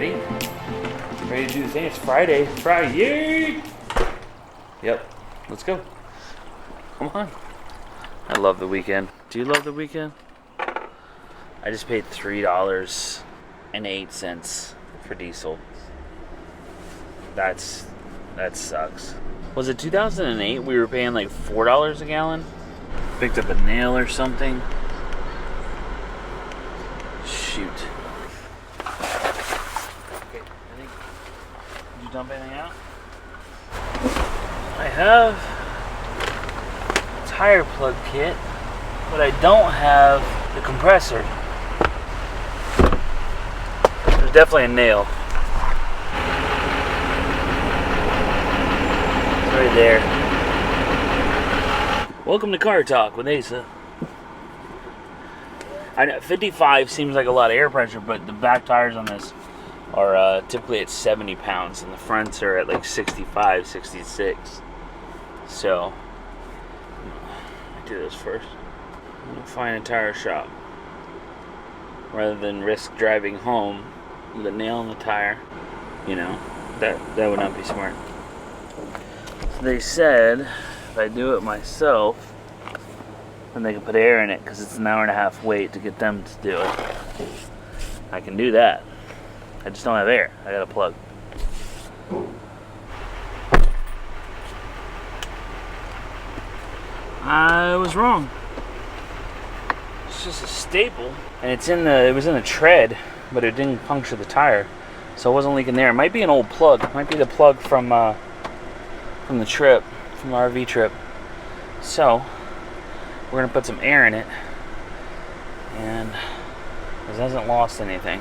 Ready? Ready to do the thing? It's Friday. Friday! Yep. Let's go. Come on. I love the weekend. Do you love the weekend? I just paid $3.08 for diesel. That sucks. Was it 2008? We were paying like $4 a gallon? Picked up a nail or something. Shoot. Okay, did you dump anything out? I have a tire plug kit, but I don't have the compressor. There's definitely a nail. It's right there. Welcome to Car Talk with Asa. I know 55 seems like a lot of air pressure, but the back tires on this are typically at 70 pounds, and the fronts are at like 65, 66. So, I do this first. I'm gonna find a tire shop rather than risk driving home with a nail in the tire. You know, that would not be smart. So they said if I do it myself, then they can put air in it because it's an hour and a half wait to get them to do it. I can do that. I just don't have air. I got a plug. I was wrong. It's just a staple, and it was in the tread, but it didn't puncture the tire, so it wasn't leaking there. It might be an old plug. It might be the plug from the trip, from the RV trip. So we're gonna put some air in it, and it hasn't lost anything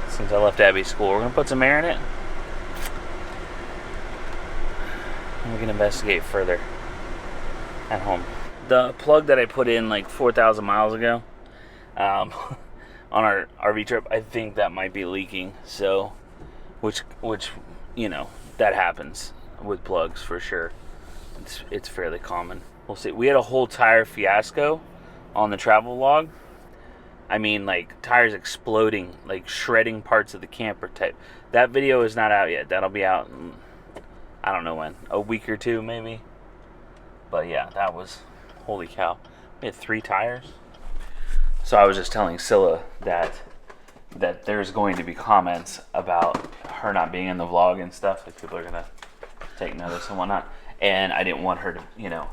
since I left Abbie's school. We're gonna put some air in it, and we can investigate further at home. The plug that I put in like 4,000 miles ago on our RV trip, I think that might be leaking. So, which you know, that happens with plugs for sure. It's fairly common. We'll see. We had a whole tire fiasco on the travel log. I mean, like tires exploding, like shredding parts of the camper type. That video is not out yet. That'll be out in, I don't know when, a week or two maybe. But yeah, that was, holy cow. We had 3 tires. So I was just telling Priscilla that there's going to be comments about her not being in the vlog and stuff. Like people are gonna take notice and whatnot. And I didn't want her to, you know.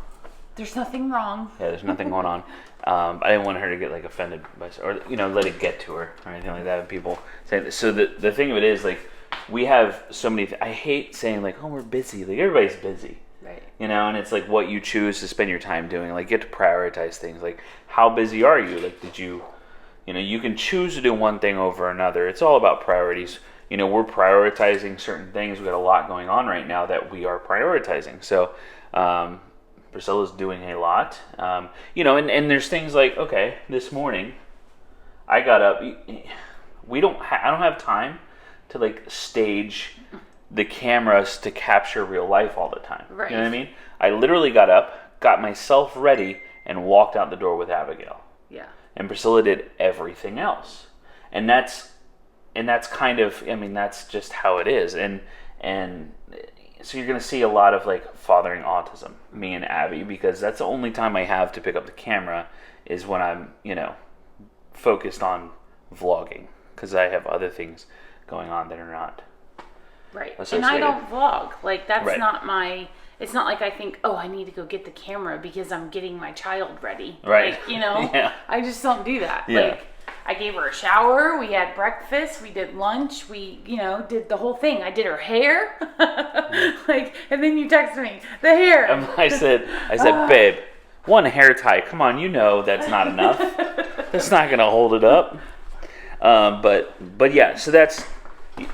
There's nothing wrong. Yeah, there's nothing going on. I didn't want her to get like offended by, or you know, let it get to her or anything like that. And people say that. So the thing of it is, like, we have so many. I hate saying like, oh, we're busy. Like everybody's busy. Right. You know, and it's like what you choose to spend your time doing. Like, get to prioritize things. Like, how busy are you? Like, you know, you can choose to do one thing over another. It's all about priorities. You know, we're prioritizing certain things. We've got a lot going on right now that we are prioritizing. So, Priscilla's doing a lot. You know, and there's things like, okay, this morning, I got up. I don't have time to, like, stage the cameras to capture real life all the time. Right. You know what I mean? I literally got up, got myself ready, and walked out the door with Abigail. Yeah. And Priscilla did everything else. And that's kind of, I mean, that's just how it is. And so you're going to see a lot of like fathering autism, me and Abbie, because that's the only time I have to pick up the camera is when I'm, you know, focused on vlogging, because I have other things going on that are not. Right. Associated. And I don't vlog. Like, that's right. not my, it's not like I think, oh, I need to go get the camera because I'm getting my child ready. Right. Like, you know, yeah. I just don't do that. Yeah. Like, I gave her a shower, we had breakfast, we did lunch, we, you know, did the whole thing. I did her hair. Like, and then you text me, the hair. I said, babe, one hair tie. Come on, you know that's not enough. That's not going to hold it up. But yeah, so that's,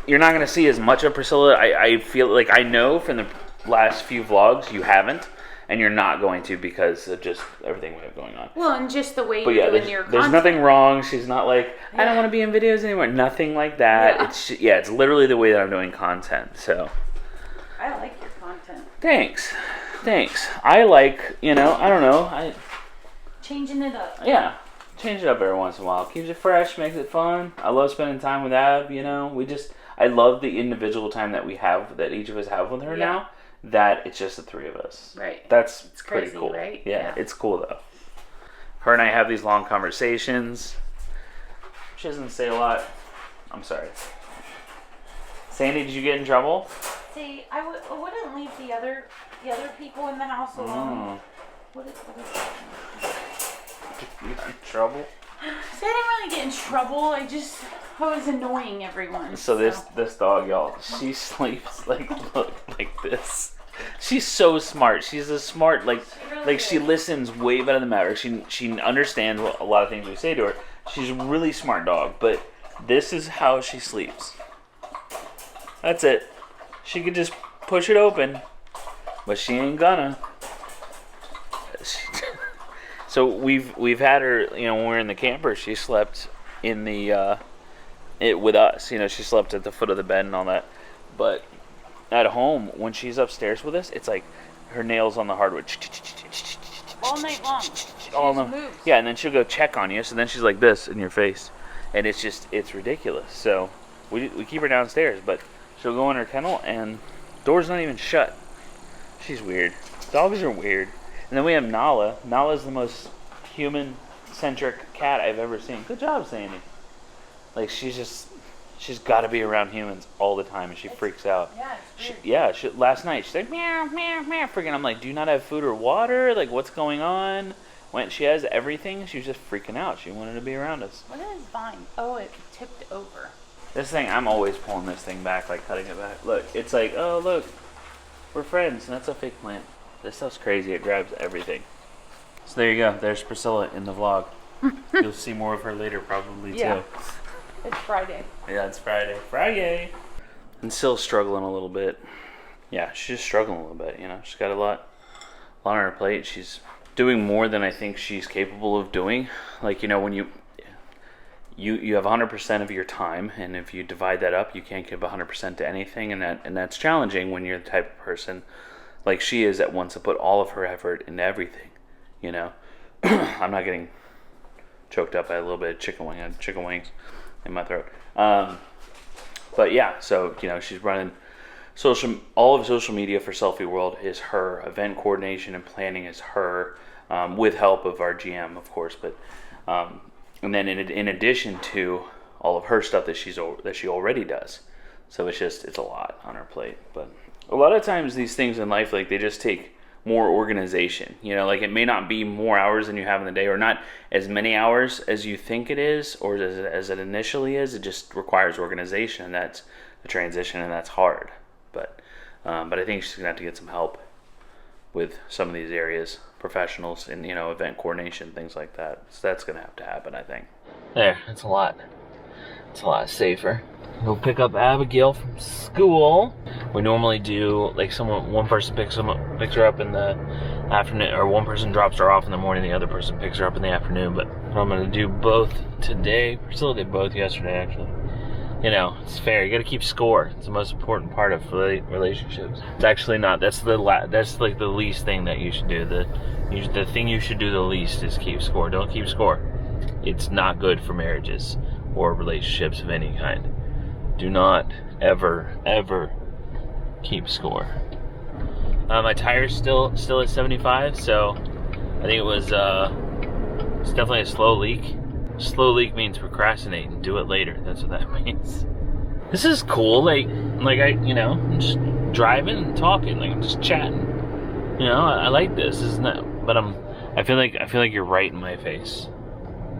you're not going to see as much of Priscilla. I feel like I know from the last few vlogs you haven't, and you're not going to because of just everything we have going on. Well, and just the way but you're yeah, doing your content. There's nothing wrong. She's not like, I don't want to be in videos anymore. Nothing like that. Yeah. It's literally the way that I'm doing content. So I like your content. Thanks. I like, you know, I don't know. Changing it up. Yeah. change it up every once in a while. Keeps it fresh, makes it fun. I love spending time with Ab, you know. I love the individual time that we have, that each of us have with her now, that it's just the three of us. Right. It's crazy, pretty cool. Right? Yeah, it's cool though. Her and I have these long conversations. She doesn't say a lot. I'm sorry. Sandy, did you get in trouble? See, I wouldn't leave the other people in the house alone. What is that? You got in trouble? See, I didn't really get in trouble. I was annoying everyone. So this dog, y'all, she sleeps like this. She's so smart. She's a smart she listens way better than Maverick. She understands a lot of things we say to her. She's a really smart dog, but this is how she sleeps. That's it. She could just push it open, but she ain't gonna. So we've had her, you know, when we were in the camper, she slept in the with us. You know, she slept at the foot of the bed and all that. But at home, when she's upstairs with us, it's like her nails on the hardwood. All night long. All moves. Yeah, and then she'll go check on you. So then she's like this in your face, and it's ridiculous. So we keep her downstairs, but she'll go in her kennel and door's not even shut. She's weird. Dogs are weird. And then we have Nala. Nala's the most human-centric cat I've ever seen. Good job, Sandy. Like, she's got to be around humans all the time, and she freaks out. Yeah, it's weird. Last night, she's like, meow, meow, meow. Freaking, I'm like, do you not have food or water? Like, what's going on? When she has everything, she was just freaking out. She wanted to be around us. What is Vine? Oh, it tipped over. This thing, I'm always pulling this thing back, like cutting it back. Look, it's like, oh, look, we're friends, and that's a fake plant. This stuff's crazy. It grabs everything. So there you go. There's Priscilla in the vlog. You'll see more of her later probably too. It's Friday. Yeah, it's Friday. Friday! And Syl's struggling a little bit. Yeah, she's just struggling a little bit, you know. She's got a lot on her plate. She's doing more than I think she's capable of doing. Like, you know, when you have 100% of your time, and if you divide that up, you can't give 100% to anything, and that's challenging when you're the type of person like she is that wants to put all of her effort into everything, you know. I'm not getting choked up by a little bit of chicken wings in my throat. But yeah, so, you know, she's running all of social media for Selfie World is her. Event coordination and planning is her, with help of our GM, of course. But and then in addition to all of her stuff that she already does, so it's a lot on her plate. But a lot of times these things in life, like, they just take more organization. You know, like, it may not be more hours than you have in the day, or not as many hours as you think it is, or as it initially is. It just requires organization, and that's the transition, and that's hard. But I think she's gonna have to get some help with some of these areas, professionals in, you know, event coordination, things like that. So that's gonna have to happen, I think. There, it's a lot safer. Go pick up Abigail from school. We normally do, like, one person picks her up in the afternoon, or one person drops her off in the morning, the other person picks her up in the afternoon. But I'm gonna do both today. Priscilla did both yesterday, actually. You know, it's fair. You got to keep score. It's the most important part of relationships. It's actually not. That's like the least thing that you should do. The thing you should do the least is keep score. Don't keep score. It's not good for marriages or relationships of any kind. Do not ever keep score. My tire's still at 75, so I think it's definitely a slow leak. Slow leak means procrastinate and do it later. That's what that means. This is cool. Like I'm just driving and talking, like, I'm just chatting. You know, I like this. This is not, but I feel like you're right in my face.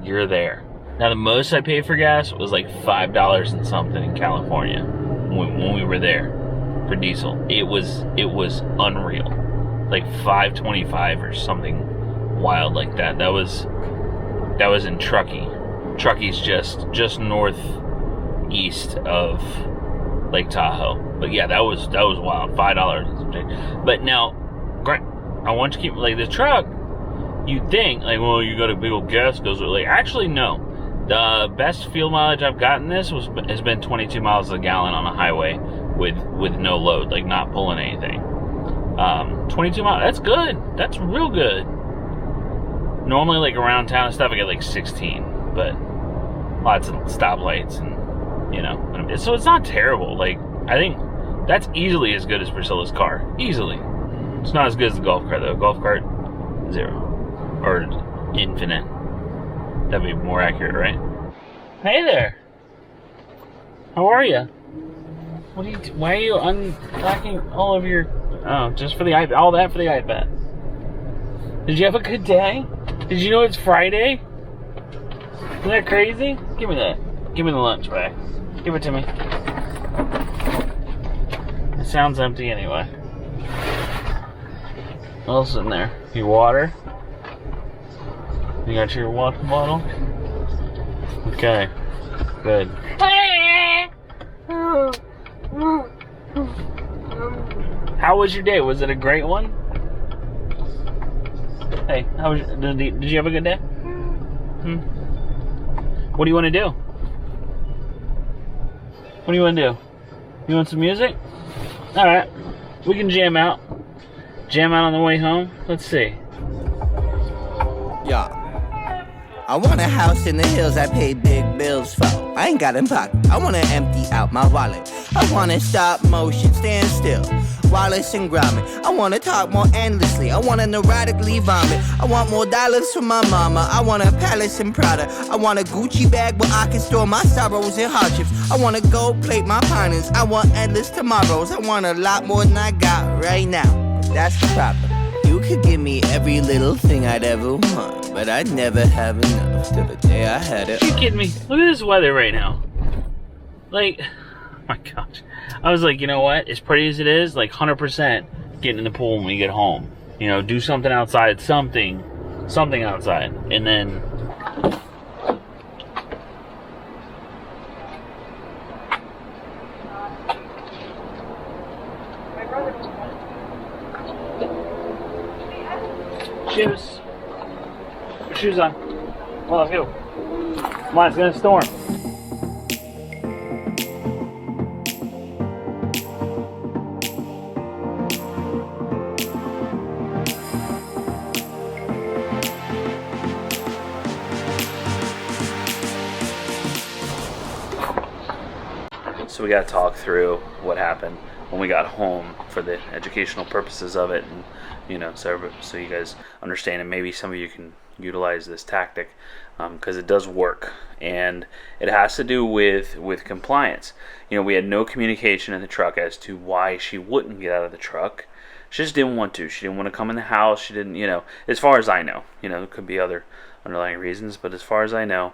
You're there. Now, the most I paid for gas was like $5 and something in California when we were there for diesel. It was unreal. Like $5.25 or something wild like that. That was in Truckee. Truckee's just northeast of Lake Tahoe. But yeah, that was wild. $5. But now, I want you to keep, like, the truck. You'd think, like, well, you got a big old gas guzzler. Like, actually, no. The best fuel mileage I've gotten has been 22 miles a gallon on a highway with no load, like, not pulling anything. 22 miles. That's good. That's real good. Normally, like around town and stuff, I get like 16, but lots of stoplights and, you know, so it's not terrible. Like, I think that's easily as good as Priscilla's car. Easily. It's not as good as the golf cart, though. Golf cart, 0. Or infinite. That'd be more accurate, right? Hey there. How are you? What are you? Why are you unpacking all of your? Oh, just for the iPad. All that for the iPad. Did you have a good day? Did you know it's Friday? Isn't that crazy? Give me that. Give me the lunch bag. Give it to me. It sounds empty anyway. What else is in there? Your water? You got your water bottle? Okay. Good. How was your day? Was it a great one? Hey, how was did you have a good day? What do you want to do? What do you want to do? You want some music? Alright. We can jam out. Jam out on the way home? Let's see. Yeah. I want a house in the hills I pay big bills for. I ain't got in pocket. I wanna empty out my wallet. I wanna stop motion, stand still. Wallace and Gromit. I wanna talk more endlessly. I wanna neurotically vomit. I want more dollars from my mama. I want a palace and Prada. I want a Gucci bag where I can store my sorrows and hardships. I wanna gold plate my partners. I want endless tomorrows. I want a lot more than I got right now. That's the problem. You could give me every little thing I'd ever want, but I'd never have enough till the day I had it. Are you kidding me? Look at this weather right now. Like, oh my gosh. I was like, you know what? As pretty as it is, like 100% get in the pool when we get home. You know, do something outside, something outside. And then shoes. Put shoes on. Well, let's go. Come on, it's gonna storm. So we got to talk through what happened when we got home for the educational purposes of it, and you know, so you guys understand, and maybe some of you can utilize this tactic because it does work, and it has to do with compliance. You know, we had no communication in the truck as to why she wouldn't get out of the truck. She just didn't want to. She didn't want to come in the house. She didn't, you know, as far as I know. You know, there could be other underlying reasons, but as far as I know,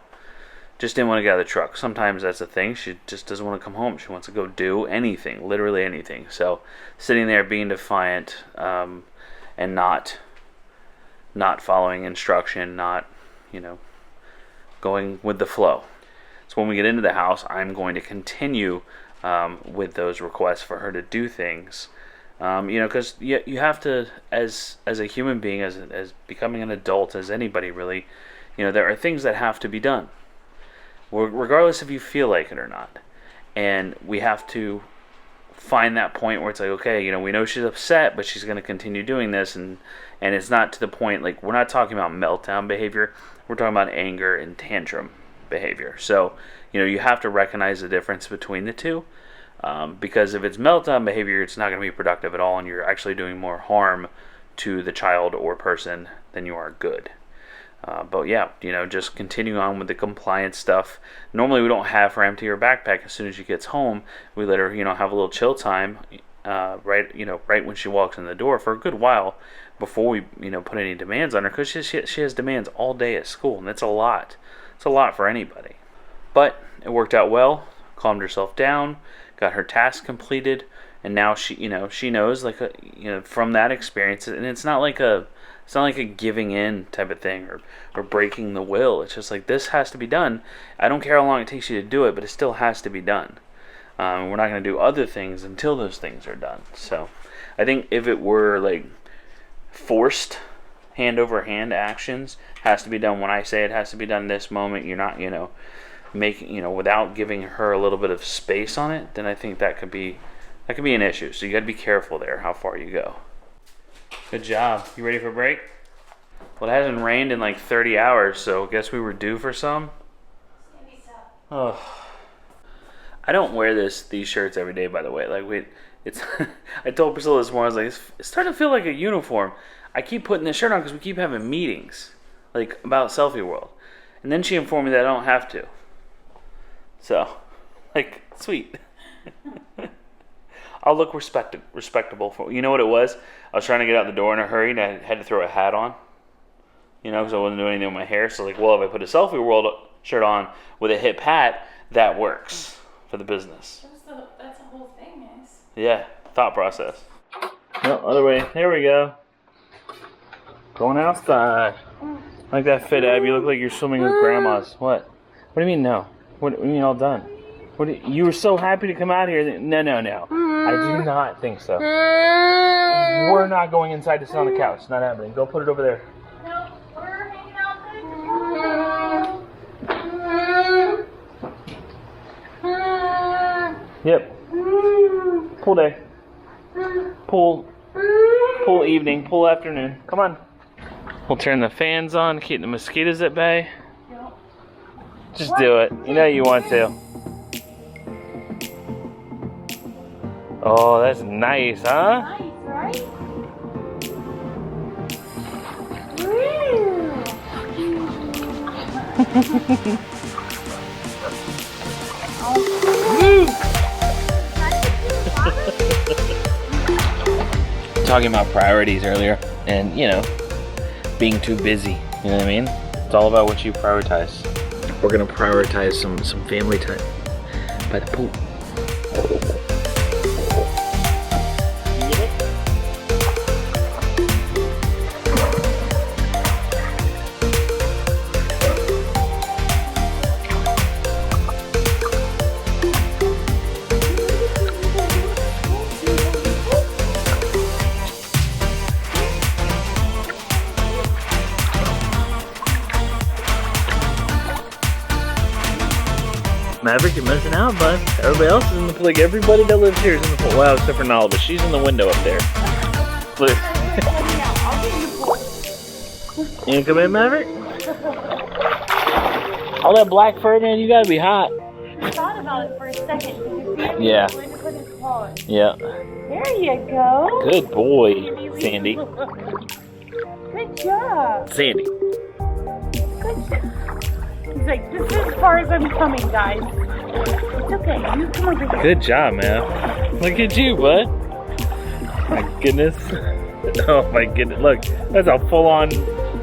just didn't want to get out of the truck. Sometimes that's a thing. She just doesn't want to come home. She wants to go do anything, literally anything. So sitting there being defiant and not following instruction, not, you know, going with the flow. So when we get into the house, I'm going to continue with those requests for her to do things. You know, because you have to, as a human being, as becoming an adult, as anybody really, you know, there are things that have to be done, regardless if you feel like it or not. And we have to find that point where it's like, okay, you know, we know she's upset, but she's going to continue doing this, and it's not to the point, like, we're not talking about meltdown behavior, we're talking about anger and tantrum behavior. So, you know, you have to recognize the difference between the two, because if it's meltdown behavior, it's not going to be productive at all, and you're actually doing more harm to the child or person than you are good. But yeah, you know, just continue on with the compliance stuff. Normally we don't have her empty her backpack as soon as she gets home. We let her, you know, have a little chill time, right when she walks in the door for a good while before we, you know, put any demands on her, because she has demands all day at school, and that's a lot. It's a lot for anybody. But it worked out well. Calmed herself down, got her task completed, and now she knows, like, from that experience, and it's not like a giving in type of thing or breaking the will. It's just like, this has to be done. I don't care how long it takes you to do it, but it still has to be done. We're not going to do other things until those things are done. So I think if it were like forced hand over hand actions, has to be done when I say it has to be done this moment, you're not, you know, making, you know, without giving her a little bit of space on it, then I think that could be an issue. So you got to be careful there how far you go. Good job. You ready for a break? Well, it hasn't rained in like 30 hours, so I guess we were due for some. Maybe so. Oh. I don't wear these shirts every day, by the way. Like, it's. I told Priscilla this morning, I was like, it's starting to feel like a uniform. I keep putting this shirt on because we keep having meetings, like, about Selfie World. And then she informed me that I don't have to. So, like, sweet. I'll look respectable. You know what it was? I was trying to get out the door in a hurry, and I had to throw a hat on. You know, because I wasn't doing anything with my hair. So, like, well, if I put a Selfie World shirt on with a hip hat, that works for the business. That's the whole thing, is. Yeah, thought process. No, other way. There we go. Going outside. Like that fit, Abby. You look like you're swimming with grandmas. What? What do you mean no? What do you mean all done? You were so happy to come out here. No. I do not think so. We're not going inside to sit on the couch. It's not happening. Go put it over there. No, we're hanging out there. Yep. Pool day. Pool evening. Pool afternoon. Come on. We'll turn the fans on, keep the mosquitoes at bay. Yep. Just do it. You know you want to. Oh, that's nice, huh? Nice, right? Talking about priorities earlier, and you know, being too busy. You know what I mean? It's all about what you prioritize. We're gonna prioritize some family time by the pool. Maverick, you're missing out, bud. Everybody else is in the pool. Like, everybody that lives here is in the pool. Wow, except for Nala, but she's in the window up there. Look. You gonna come in, Maverick? All that black fur, man, you gotta be hot. I thought about it for a second. Yeah. Going to put his paw in. Yeah. There you go. Good boy, Sandy. Good job. Sandy. Good job. He's like, this is as far as I'm coming, guys. It's okay. You come over here. Good job, man. Look at you, bud. My goodness. Oh my goodness. Look, that's a full-on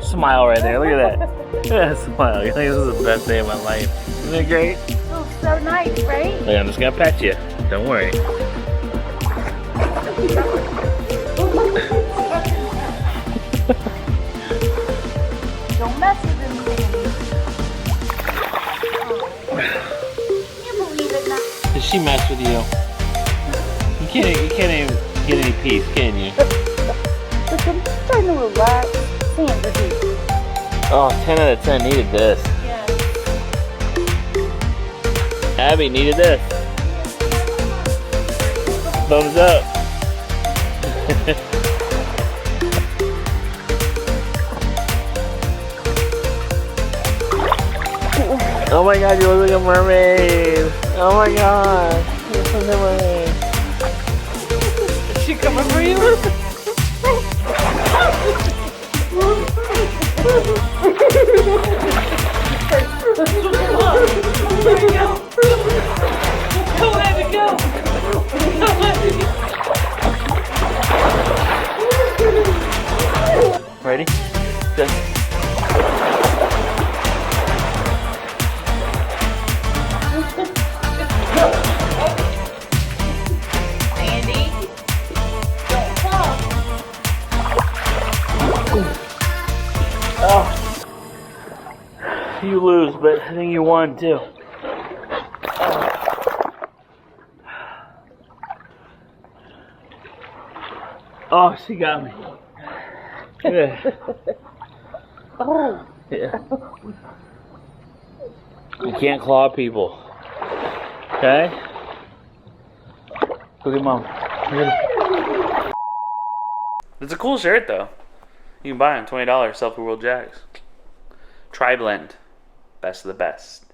smile right there. Look at that. Look at that smile. You think this is the best day of my life. Isn't it great? Oh, so nice, right? Look, I'm just gonna pet you. Don't worry. Don't mess with him, Sandy. Did she mess with you? You can't even get any peace, can you? Look, I'm just trying to relax. Sandy. Oh, 10 out of 10 needed this. Yes. Abby needed this. Thumbs up. Oh my god, you look like a mermaid. Oh my god. You're such a mermaid. Is she coming for you? Go, Abbie, go. Ready? Good. Sandy, don't fall. Oh. You lose, but I think you won too. Oh, she got me. Yeah. Oh. Yeah. You can't claw people. Okay? Look at mom. It's a cool shirt though. You can buy them, $20, Selfie World Jags. Tri-blend, best of the best.